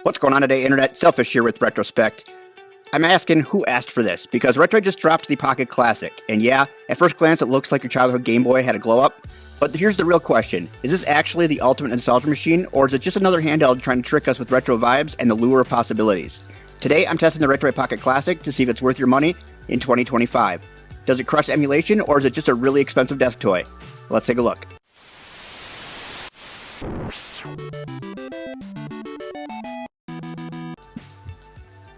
What's going on today, Internet? Selfish here with Retrospect. I'm asking who asked for this, because Retroid just dropped the Pocket Classic, and yeah, at first glance it looks like your childhood Game Boy had a glow up, but here's the real question. Is this actually the ultimate nostalgia machine, or is it just another handheld trying to trick us with retro vibes and the lure of possibilities? Today, I'm testing the Retroid Pocket Classic to see if it's worth your money in 2025. Does it crush emulation, or is it just a really expensive desk toy? Let's take a look.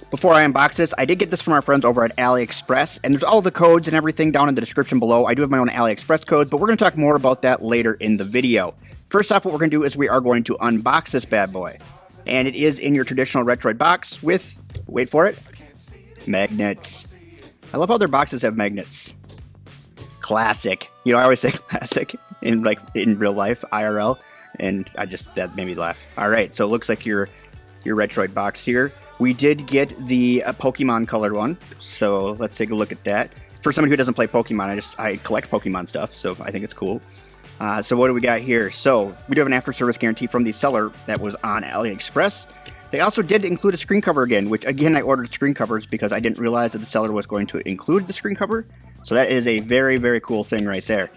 Before I unbox this, I did get this from our friends over at AliExpress, and there's all the codes and everything down in the description below. I do have my own AliExpress codes, but we're going to talk more about that later in the video. First off, what we're going to do is we are going to unbox this bad boy. And it is in your traditional Retroid box with, wait for it, magnets. I love how their boxes have magnets. Classic. You know, I always say classic in real life, IRL, and that made me laugh. All right, so it looks like your Retroid box here. We did get the Pokemon colored one, so let's take a look at that. For somebody who doesn't play Pokemon, I collect Pokemon stuff, so I think it's cool. So what do we got here? So we do have an after-service guarantee from the seller that was on AliExpress. They also did include a screen cover again, which again I ordered screen covers because I didn't realize that the seller was going to include the screen cover. So that is a very, very cool thing right there.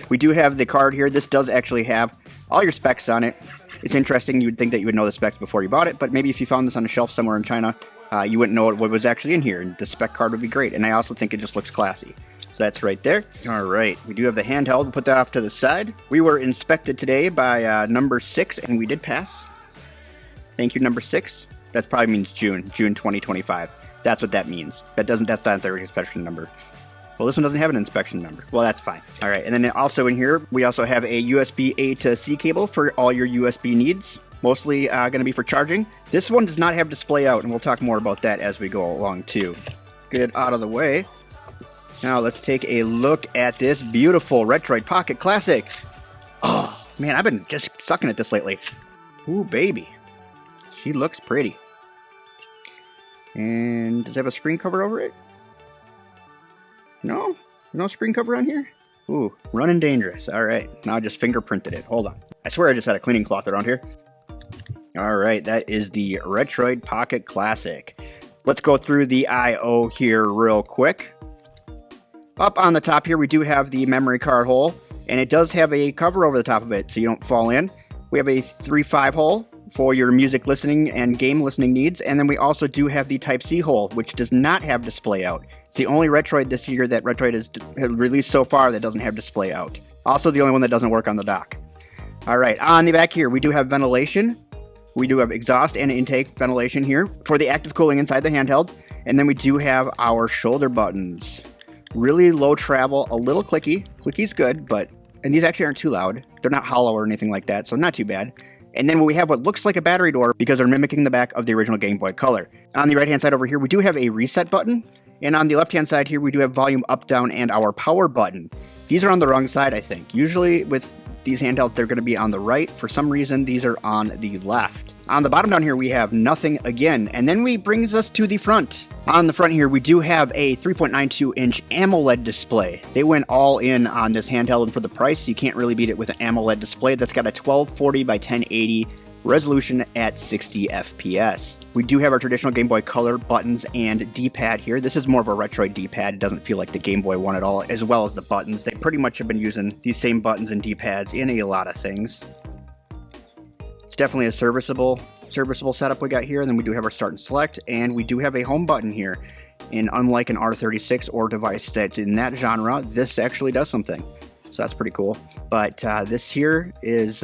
We do have the card here. This does actually have all your specs on it. It's interesting. You would think that you would know the specs before you bought it, but maybe if you found this on a shelf somewhere in China, you wouldn't know what was actually in here. And the spec card would be great. And I also think it just looks classy. So that's right there. All right. We do have the handheld. We'll put that off to the side. We were inspected today by number 6, and we did pass. Thank you, number 6. That probably means June 2025. That's what that means. That's not their inspection number. Well, this one doesn't have an inspection number. Well, that's fine. All right, and then also in here, we also have a USB A to C cable for all your USB needs, mostly going to be for charging. This one does not have display out, and we'll talk more about that as we go along, too. Get it out of the way. Now, let's take a look at this beautiful Retroid Pocket Classic. Oh, man, I've been just sucking at this lately. Ooh, baby. She looks pretty. And does it have a screen cover over it? No? No screen cover on here? Ooh, running dangerous. All right, now I just fingerprinted it. Hold on. I swear I just had a cleaning cloth around here. All right, that is the Retroid Pocket Classic. Let's go through the I/O here real quick. Up on the top here, we do have the memory card hole, and it does have a cover over the top of it so you don't fall in. We have a 3.5 hole for your music listening and game listening needs, and then we also do have the Type-C hole, which does not have display out. It's the only Retroid this year that Retroid has released so far that doesn't have display out. Also the only one that doesn't work on the dock. Alright, on the back here we do have ventilation. We do have exhaust and intake ventilation here for the active cooling inside the handheld. And then we do have our shoulder buttons. Really low travel, a little clicky. Clicky's good, and these actually aren't too loud. They're not hollow or anything like that, so not too bad. And then we have what looks like a battery door because they're mimicking the back of the original Game Boy Color. On the right-hand side over here, we do have a reset button. And on the left-hand side here, we do have volume up, down, and our power button. These are on the wrong side, I think. Usually with these handhelds, they're going to be on the right. For some reason, these are on the left. On the bottom down here, we have nothing again. And then we brings us to the front. On the front here, we do have a 3.92-inch AMOLED display. They went all in on this handheld, and for the price, you can't really beat it with an AMOLED display that's got a 1240 by 1080 resolution at 60 FPS. We do have our traditional Game Boy Color buttons and D-pad here. This is more of a Retroid D-pad. It doesn't feel like the Game Boy one at all, as well as the buttons. They pretty much have been using these same buttons and D-pads in a lot of things. It's definitely a serviceable setup we got here. And then we do have our start and select, and we do have a home button here. And unlike an R36 or device that's in that genre, this actually does something. So that's pretty cool. But this here is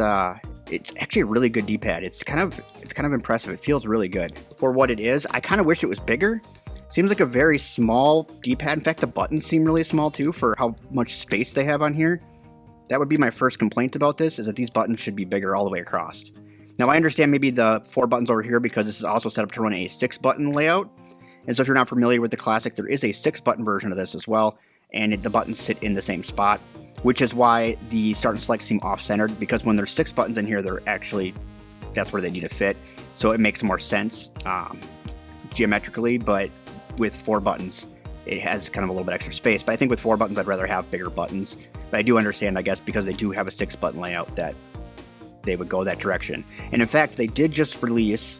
it's actually a really good D-pad. It's kind of impressive. It feels really good for what it is. I kind of wish it was bigger. Seems like a very small D-pad. In fact, the buttons seem really small too for how much space they have on here. That would be my first complaint about this, is that these buttons should be bigger all the way across. Now I understand maybe the 4 buttons over here because this is also set up to run a 6-button layout. And so if you're not familiar with the Classic, there is a 6-button version of this as well, and the buttons sit in the same spot, which is why the start and select seem off-centered, because when there's 6 buttons in here, that's where they need to fit. So it makes more sense geometrically, but with 4 buttons, it has kind of a little bit extra space. But I think with 4 buttons, I'd rather have bigger buttons. But I do understand, I guess, because they do have a 6-button layout, that they would go that direction. And in fact, they did just release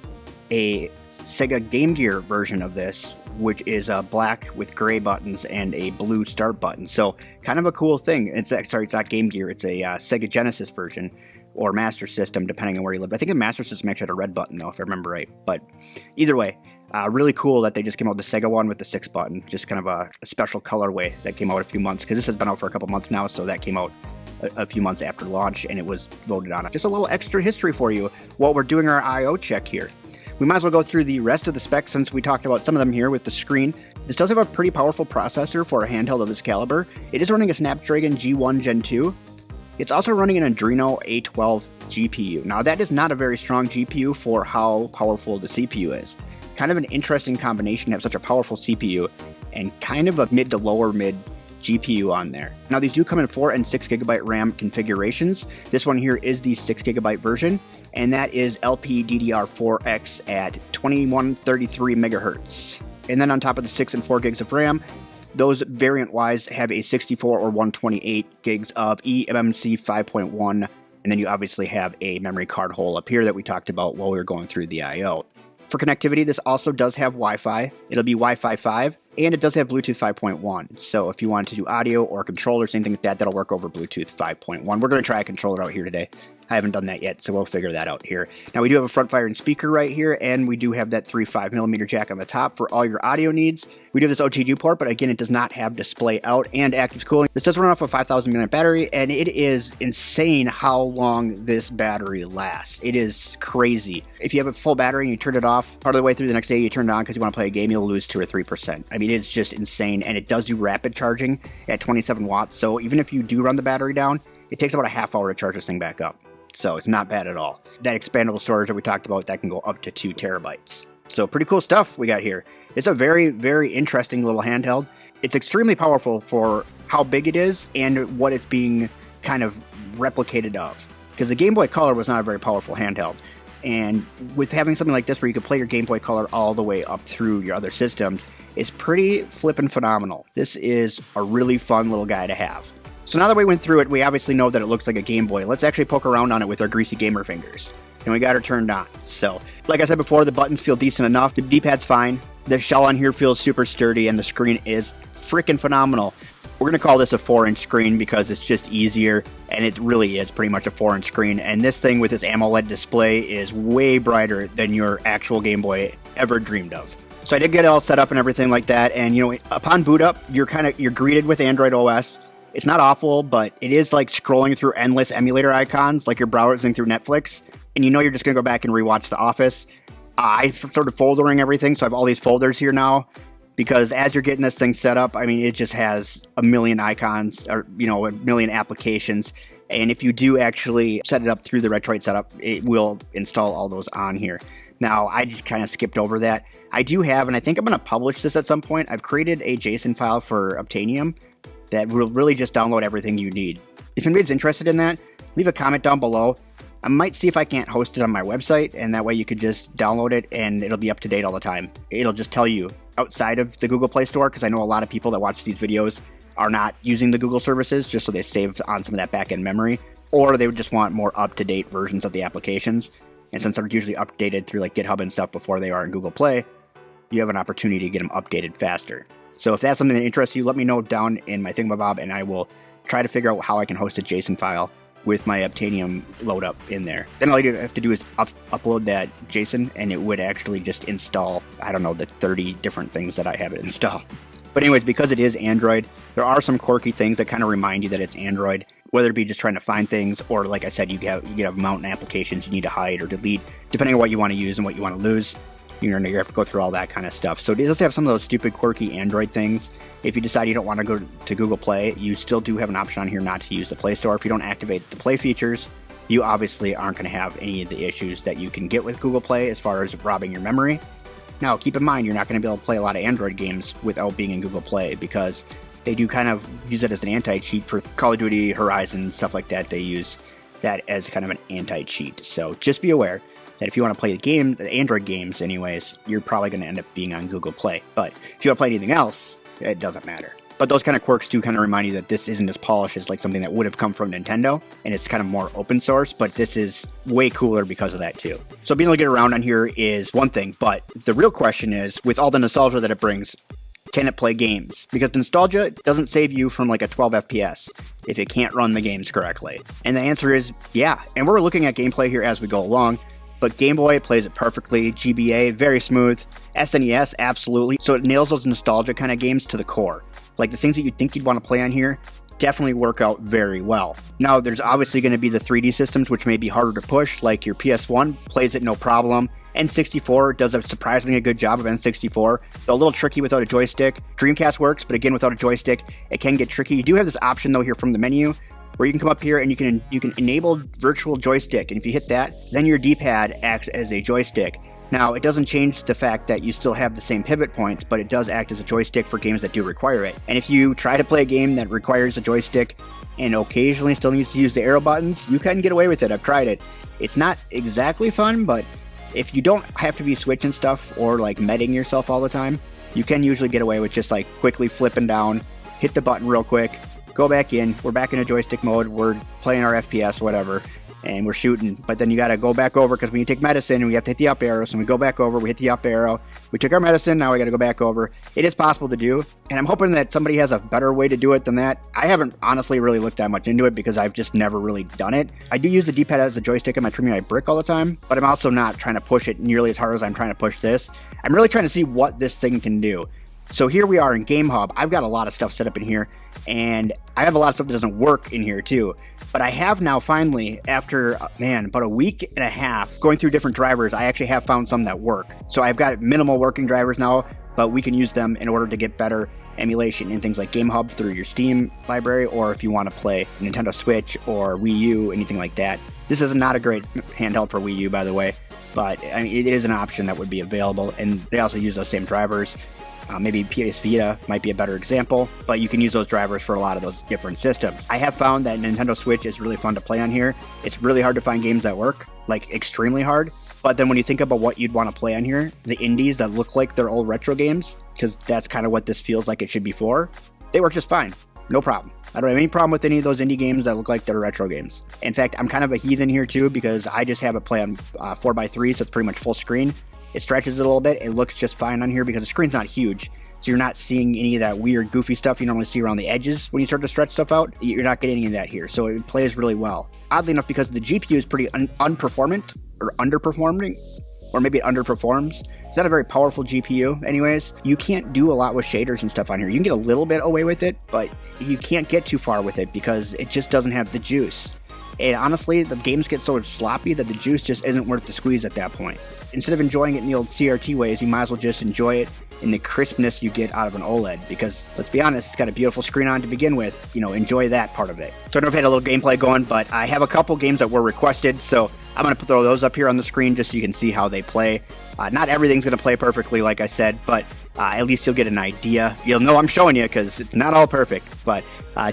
a Sega Game Gear version of this, which is black with gray buttons and a blue start button. So kind of a cool thing. It's not Game Gear. It's a Sega Genesis version or Master System, depending on where you live. I think the Master System actually had a red button, though, if I remember right. But either way, really cool that they just came out with the Sega one with the 6 button. Just kind of a special colorway that came out a few months, because this has been out for a couple months now, so that came out a few months after launch, and it was voted on. Just a little extra history for you while we're doing our I/O check here. We might as well go through the rest of the specs since we talked about some of them here with the screen. This does have a pretty powerful processor for a handheld of this caliber. It is running a Snapdragon G1 Gen 2. It's also running an Adreno A12 GPU. Now that is not a very strong GPU for how powerful the CPU is. Kind of an interesting combination to have such a powerful CPU and kind of a mid to lower mid GPU on there. Now these do come in 4 and 6 GB RAM configurations. This one here is the 6 GB version, and that is LPDDR4X at 2133 megahertz. And then on top of the 6 and 4 gigs of RAM, those variant-wise have a 64 or 128 gigs of eMMC 5.1, and then you obviously have a memory card hole up here that we talked about while we were going through the I/O. For connectivity, this also does have Wi-Fi. It'll be Wi-Fi 5, and it does have Bluetooth 5.1. So if you want to do audio or controllers, anything like that, that'll work over Bluetooth 5.1. We're going to try a controller out here today. I haven't done that yet, so we'll figure that out here. Now, we do have a front-firing speaker right here, and we do have that 3.5mm jack on the top for all your audio needs. We do have this OTG port, but again, it does not have display out and active cooling. This does run off a 5,000 mAh battery, and it is insane how long this battery lasts. It is crazy. If you have a full battery and you turn it off part of the way through the next day, you turn it on because you want to play a game, you'll lose 2 or 3%. I mean, it's just insane, and it does do rapid charging at 27 watts, so even if you do run the battery down, it takes about a half hour to charge this thing back up. So it's not bad at all. That expandable storage that we talked about, that can go up to 2 terabytes. So pretty cool stuff we got here. It's a very, very interesting little handheld. It's extremely powerful for how big it is and what it's being kind of replicated of. Because the Game Boy Color was not a very powerful handheld. And with having something like this where you can play your Game Boy Color all the way up through your other systems, is pretty flippin' phenomenal. This is a really fun little guy to have. So now that we went through it, we obviously know that it looks like a Game Boy. Let's actually poke around on it with our greasy gamer fingers. And we got her turned on. So, like I said before, the buttons feel decent enough. The D-pad's fine. The shell on here feels super sturdy, and the screen is freaking phenomenal. We're going to call this a 4-inch screen because it's just easier, and it really is pretty much a 4-inch screen. And this thing with this AMOLED display is way brighter than your actual Game Boy ever dreamed of. So I did get it all set up and everything like that, and upon boot up, you're greeted with Android OS. It's not awful, but it is like scrolling through endless emulator icons, like you're browsing through Netflix, and you're just going to go back and rewatch The Office. I started foldering everything, so I have all these folders here now, because as you're getting this thing set up, I mean, it just has a million icons, or, a million applications, and if you do actually set it up through the Retroid setup, it will install all those on here. Now, I just kind of skipped over that. I do have, and I think I'm going to publish this at some point, I've created a JSON file for Obtainium that will really just download everything you need. If anybody's interested in that, leave a comment down below. I might see if I can't host it on my website, and that way you could just download it and it'll be up to date all the time. It'll just tell you outside of the Google Play Store, because I know a lot of people that watch these videos are not using the Google services, just so they save on some of that back-end memory, or they would just want more up-to-date versions of the applications. And since they're usually updated through like GitHub and stuff before they are in Google Play, you have an opportunity to get them updated faster. So if that's something that interests you, let me know down in my thingamabob, and I will try to figure out how I can host a JSON file with my Obtainium load up in there. Then all you have to do is upload that JSON, and it would actually just install, I don't know, the 30 different things that I have it install. But anyways, because it is Android, there are some quirky things that kind of remind you that it's Android, whether it be just trying to find things, or like I said, you have mountain applications you need to hide or delete, depending on what you want to use and what you want to lose. You have to go through all that kind of stuff. So it does have some of those stupid, quirky Android things. If you decide you don't want to go to Google Play, you still do have an option on here not to use the Play Store. If you don't activate the Play features, you obviously aren't going to have any of the issues that you can get with Google Play as far as robbing your memory. Now, keep in mind, you're not going to be able to play a lot of Android games without being in Google Play, because they do kind of use it as an anti-cheat for Call of Duty, Horizon, stuff like that. They use that as kind of an anti-cheat. So just be aware that if you want to play the Android games anyways, you're probably going to end up being on Google Play. But if you want to play anything else, it doesn't matter. But those kind of quirks do kind of remind you that this isn't as polished as like something that would have come from Nintendo, and it's kind of more open source, but this is way cooler because of that too. So being able to get around on here is one thing, but the real question is, with all the nostalgia that it brings, can it play games? Because nostalgia doesn't save you from like a 12 FPS if it can't run the games correctly. And the answer is yeah. And we're looking at gameplay here as we go along, but Game Boy plays it perfectly. GBA, very smooth. SNES, absolutely. So it nails those nostalgia kind of games to the core. Like the things that you'd think you'd want to play on here definitely work out very well. Now, there's obviously going to be the 3D systems, which may be harder to push, like your PS1 plays it no problem. N64 does a surprisingly good job of N64, though a little tricky without a joystick. Dreamcast works, but again, without a joystick, it can get tricky. You do have this option though here from the menu, where you can come up here and you can enable virtual joystick, and if you hit that, then your D-pad acts as a joystick. Now, it doesn't change the fact that you still have the same pivot points, but it does act as a joystick for games that do require it. And if you try to play a game that requires a joystick and occasionally still needs to use the arrow buttons, you can get away with it. I've tried it. It's not exactly fun, but if you don't have to be switching stuff or like medding yourself all the time, you can usually get away with just like quickly flipping down, hit the button real quick, go back in, we're back in a joystick mode, we're playing our FPS, whatever, and we're shooting. But then you got to go back over, because when you take medicine, we have to hit the up arrow, so we go back over, we hit the up arrow, we took our medicine, now we got to go back over. It is possible to do, and I'm hoping that somebody has a better way to do it than that. I haven't honestly really looked that much into it because I've just never really done it. I do use the D-pad as a joystick in my Trimming My Brick all the time, but I'm also not trying to push it nearly as hard as I'm trying to push this. I'm really trying to see what this thing can do. So here we are in Game Hub. I've got a lot of stuff set up in here, and I have a lot of stuff that doesn't work in here too. But I have now finally, after, about a week and a half going through different drivers, I actually have found some that work. So I've got minimal working drivers now, but we can use them in order to get better emulation in things like Game Hub through your Steam library, or if you want to play Nintendo Switch or Wii U, anything like that. This is not a great handheld for Wii U, by the way, but I mean, it is an option that would be available, and they also use those same drivers. Maybe PS Vita might be a better example, but you can use those drivers for a lot of those different systems. I have found that Nintendo Switch is really fun to play on here. It's really hard to find games that work, like extremely hard. But then when you think about what you'd want to play on here, the indies that look like they're old retro games, because that's kind of what this feels like it should be for, they work just fine. No problem. I don't have any problem with any of those indie games that look like they're retro games. In fact, I'm kind of a heathen here too, because I just have it play on 4x3, so it's pretty much full screen. It stretches it a little bit. It looks just fine on here because the screen's not huge. So you're not seeing any of that weird, goofy stuff you normally see around the edges when you start to stretch stuff out. You're not getting any of that here. So it plays really well. Oddly enough, because the GPU is pretty unperformant, or underperforming, or maybe it underperforms. It's not a very powerful GPU anyways. You can't do a lot with shaders and stuff on here. You can get a little bit away with it, but you can't get too far with it because it just doesn't have the juice. And honestly, the games get so sloppy that the juice just isn't worth the squeeze at that point. Instead of enjoying it in the old CRT ways, you might as well just enjoy it in the crispness you get out of an OLED, because let's be honest, it's got a beautiful screen on to begin with. Enjoy that part of it. So I don't know if I had a little gameplay going, but I have a couple games that were requested, so I'm going to throw those up here on the screen just so you can see how they play. Not everything's going to play perfectly, like I said, but at least you'll get an idea. You'll know I'm showing you because it's not all perfect, but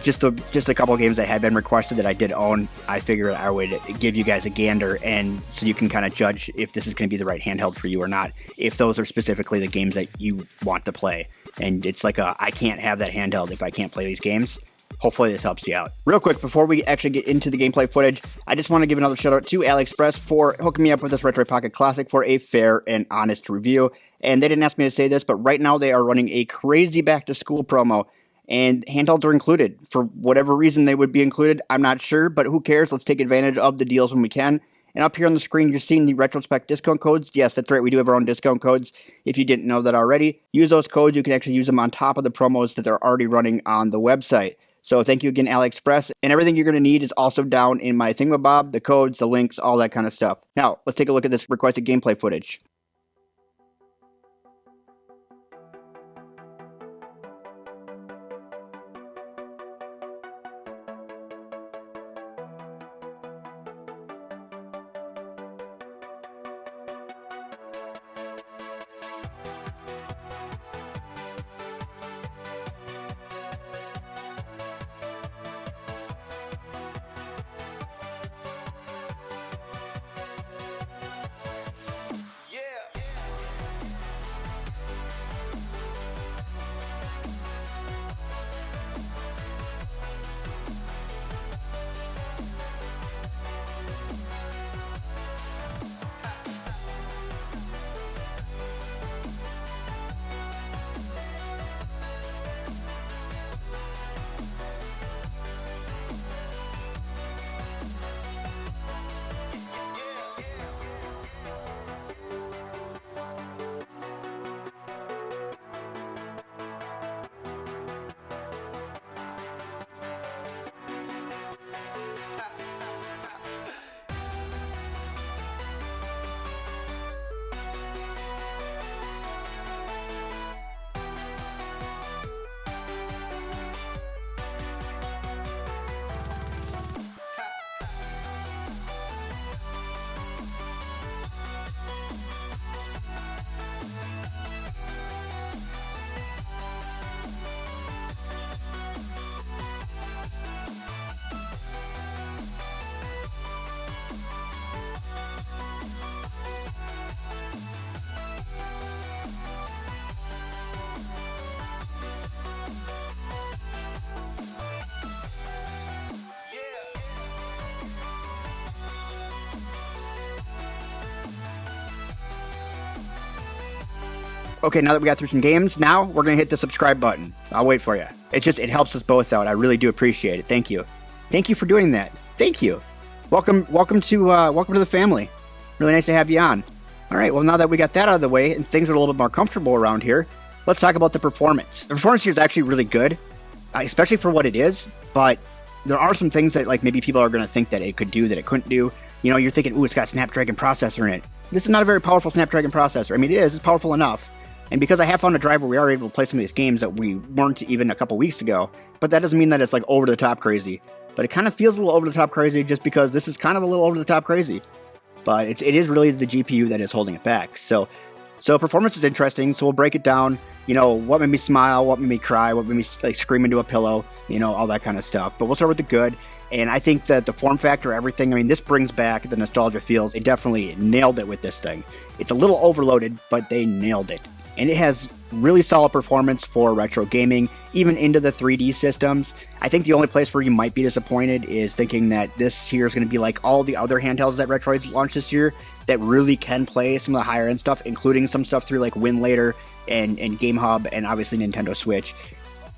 just a couple games that had been requested that I did own, I figured I would give you guys a gander, and so you can kind of judge if this is going to be the right handheld for you or not, if those are specifically the games that you want to play. And it's like I can't have that handheld if I can't play these games. Hopefully this helps you out. Real quick, before we actually get into the gameplay footage, I just want to give another shout out to AliExpress for hooking me up with this Retroid Pocket Classic for a fair and honest review. And they didn't ask me to say this, but right now they are running a crazy back to school promo, and handhelds are included. For whatever reason they would be included, I'm not sure, but who cares? Let's take advantage of the deals when we can. And up here on the screen, you're seeing the Retroid Spec discount codes. Yes, that's right. We do have our own discount codes. If you didn't know that already, use those codes. You can actually use them on top of the promos that they're already running on the website. So thank you again, AliExpress. And everything you're going to need is also down in my thingamabob, the codes, the links, all that kind of stuff. Now, let's take a look at this requested gameplay footage. Okay, now that we got through some games, now we're going to hit the subscribe button. I'll wait for you. It helps us both out. I really do appreciate it. Thank you. Thank you for doing that. Thank you. Welcome to the family. Really nice to have you on. All right, well, now that we got that out of the way and things are a little bit more comfortable around here, let's talk about the performance. The performance here is actually really good, especially for what it is, but there are some things that like maybe people are going to think that it could do that it couldn't do. You know, you're thinking, ooh, it's got a Snapdragon processor in it. This is not a very powerful Snapdragon processor. I mean, it's powerful enough. And because I have found a drive where we are able to play some of these games that we weren't even a couple weeks ago, but that doesn't mean that it's like over the top crazy. But it kind of feels a little over the top crazy just because this is kind of a little over the top crazy. But it is really the GPU that is holding it back. So performance is interesting. So we'll break it down. You know, what made me smile, what made me cry, what made me like scream into a pillow, you know, all that kind of stuff. But we'll start with the good. And I think that the form factor, everything, I mean, this brings back the nostalgia feels. They definitely nailed it with this thing. It's a little overloaded, but they nailed it. And it has really solid performance for retro gaming, even into the 3D systems. I think the only place where you might be disappointed is thinking that this here is going to be like all the other handhelds that Retroid's launched this year that really can play some of the higher end stuff, including some stuff through like WinLater and Game Hub and obviously Nintendo Switch.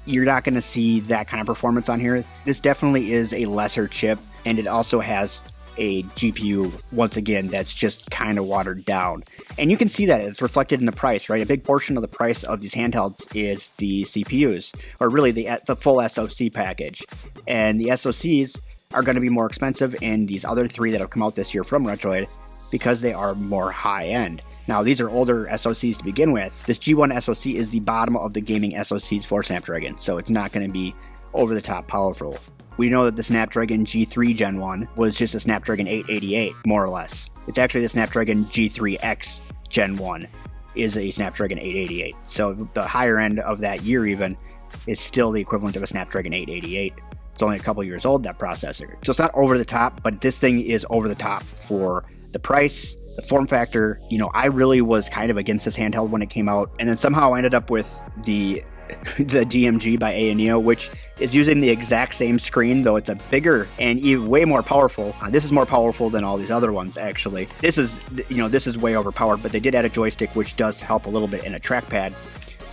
You're not going to see that kind of performance on here. This definitely is a lesser chip, and it also has a GPU, once again, that's just kind of watered down. And you can see that it's reflected in the price, right? A big portion of the price of these handhelds is the CPUs, or really the full SoC package. And the SoCs are going to be more expensive in these other three that have come out this year from Retroid because they are more high-end. Now, these are older SoCs to begin with. This G1 SoC is the bottom of the gaming SoCs for Snapdragon, so it's not going to be over-the-top powerful. We know that the Snapdragon G3 Gen 1 was just a Snapdragon 888, more or less. It's actually the Snapdragon G3X Gen 1 is a Snapdragon 888. So the higher end of that year even is still the equivalent of a Snapdragon 888. It's only a couple years old, that processor. So it's not over the top, but this thing is over the top for the price, the form factor. You know, I really was kind of against this handheld when it came out, and then somehow I ended up with the DMG by Miyoo, which is using the exact same screen, though it's a bigger and even way more powerful. This is more powerful than all these other ones, actually. This is way overpowered, but they did add a joystick, which does help a little bit, in a trackpad.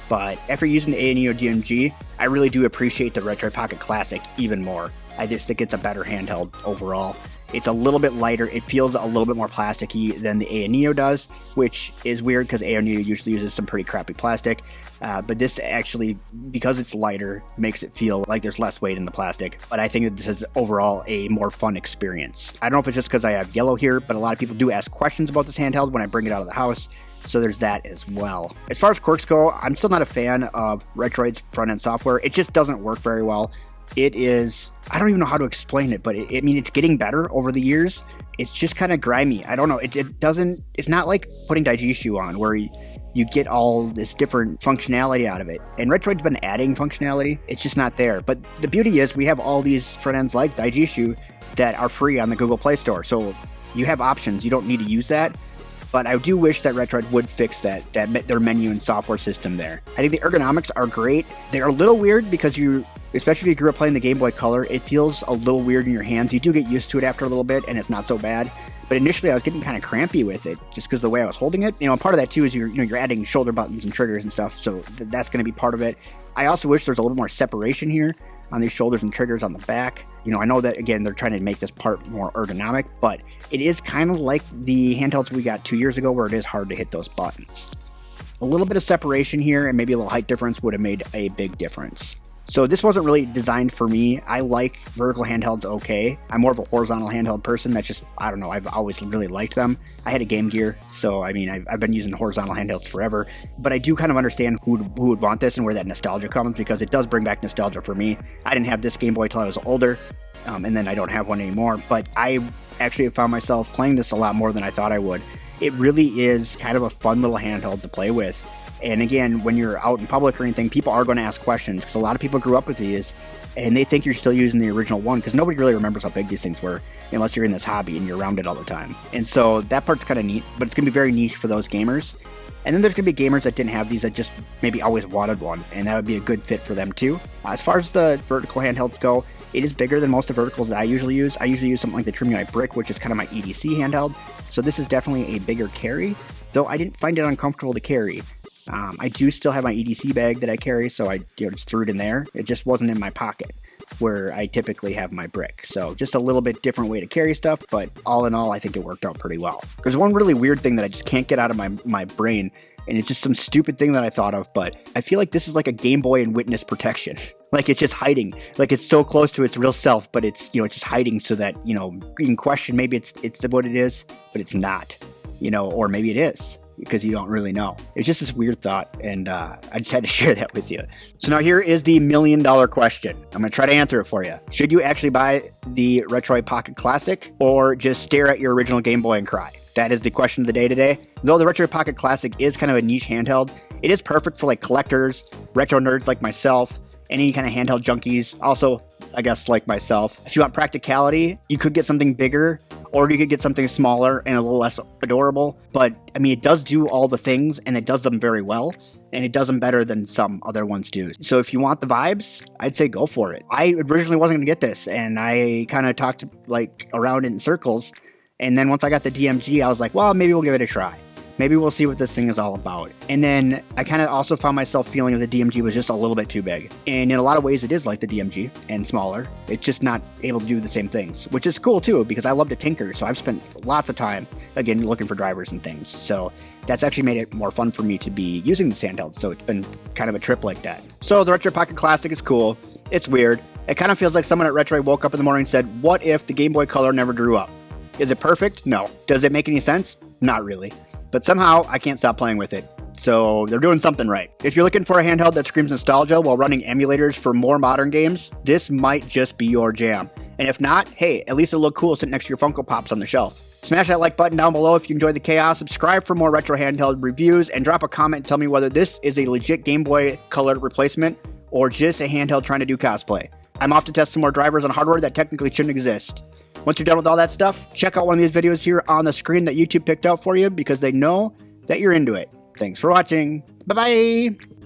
But after using the Miyoo DMG, I really do appreciate the Retroid Pocket Classic even more. I just think it's a better handheld overall. It's a little bit lighter. It feels a little bit more plasticky than the Miyoo does, which is weird because Miyoo usually uses some pretty crappy plastic. But this actually, because it's lighter, makes it feel like there's less weight in the plastic. But I think that this is overall a more fun experience. I don't know if it's just because I have yellow here, but a lot of people do ask questions about this handheld when I bring it out of the house. So there's that as well. As far as quirks go, I'm still not a fan of Retroid's front-end software. It just doesn't work very well. It is, I don't even know how to explain it, but it's getting better over the years. It's just kind of grimy. I don't know. It's not like putting Daijishu on where you get all this different functionality out of it. And Retroid's been adding functionality. It's just not there. But the beauty is we have all these front ends like Daijishu that are free on the Google Play Store. So you have options. You don't need to use that. But I do wish that Retroid would fix that their menu and software system there. I think the ergonomics are great. They're a little weird because especially if you grew up playing the Game Boy Color, it feels a little weird in your hands. You do get used to it after a little bit, and it's not so bad. But initially, I was getting kind of crampy with it just because of the way I was holding it. You know, and part of that too is you're adding shoulder buttons and triggers and stuff, so that's going to be part of it. I also wish there's a little more separation here on these shoulders and triggers on the back. You know, I know that, again, they're trying to make this part more ergonomic, but it is kind of like the handhelds we got 2 years ago where it is hard to hit those buttons. A little bit of separation here and maybe a little height difference would have made a big difference. So this wasn't really designed for me. I like vertical handhelds okay. I'm more of a horizontal handheld person. That's just, I don't know, I've always really liked them. I had a Game Gear, so I mean, I've been using horizontal handhelds forever. But I do kind of understand who would want this and where that nostalgia comes, because it does bring back nostalgia for me. I didn't have this Game Boy till I was older, and then I don't have one anymore. But I actually have found myself playing this a lot more than I thought I would. It really is kind of a fun little handheld to play with. And again, when you're out in public or anything, people are going to ask questions because a lot of people grew up with these and they think you're still using the original one because nobody really remembers how big these things were unless you're in this hobby and you're around it all the time. And so that part's kind of neat, but it's going to be very niche for those gamers. And then there's going to be gamers that didn't have these that just maybe always wanted one, and that would be a good fit for them too. As far as the vertical handhelds go, it is bigger than most of the verticals that I usually use. I usually use something like the Trimmy Brick, which is kind of my EDC handheld. So this is definitely a bigger carry, though I didn't find it uncomfortable to carry. I do still have my EDC bag that I carry, so I just threw it in there. It just wasn't in my pocket where I typically have my brick. So just a little bit different way to carry stuff, but all in all, I think it worked out pretty well. There's one really weird thing that I just can't get out of my brain, and it's just some stupid thing that I thought of, but I feel like this is like a Game Boy in witness protection. Like it's just hiding. Like it's so close to its real self, but it's, it's just hiding so that, you can question maybe it's what it is, but it's not, or maybe it is, because you don't really know. It's just this weird thought, and I just had to share that with you. So now here is the $1 million question. I'm going to try to answer it for you. Should you actually buy the Retroid Pocket Classic, or just stare at your original Game Boy and cry? That is the question of the day today. Though the Retroid Pocket Classic is kind of a niche handheld, it is perfect for like collectors, retro nerds like myself, any kind of handheld junkies. Also, I guess like myself. If you want practicality, you could get something bigger, or you could get something smaller and a little less adorable. But I mean, it does do all the things, and it does them very well, and it does them better than some other ones do. So if you want the vibes, I'd say go for it. I originally wasn't going to get this, and I kind of talked like around it in circles. And then once I got the DMG, I was like, well, maybe we'll give it a try. Maybe we'll see what this thing is all about. And then I kind of also found myself feeling that the DMG was just a little bit too big. And in a lot of ways, it is like the DMG and smaller. It's just not able to do the same things, which is cool too, because I love to tinker. So I've spent lots of time, again, looking for drivers and things. So that's actually made it more fun for me to be using this handheld. So it's been kind of a trip like that. So the Retroid Pocket Classic is cool. It's weird. It kind of feels like someone at Retroid woke up in the morning and said, what if the Game Boy Color never grew up? Is it perfect? No. Does it make any sense? Not really. But somehow, I can't stop playing with it. So they're doing something right. If you're looking for a handheld that screams nostalgia while running emulators for more modern games, this might just be your jam. And if not, hey, at least it'll look cool sitting next to your Funko Pops on the shelf. Smash that like button down below if you enjoyed the chaos, subscribe for more retro handheld reviews, and drop a comment and tell me whether this is a legit Game Boy Color replacement or just a handheld trying to do cosplay. I'm off to test some more drivers on hardware that technically shouldn't exist. Once you're done with all that stuff, check out one of these videos here on the screen that YouTube picked out for you because they know that you're into it. Thanks for watching. Bye-bye.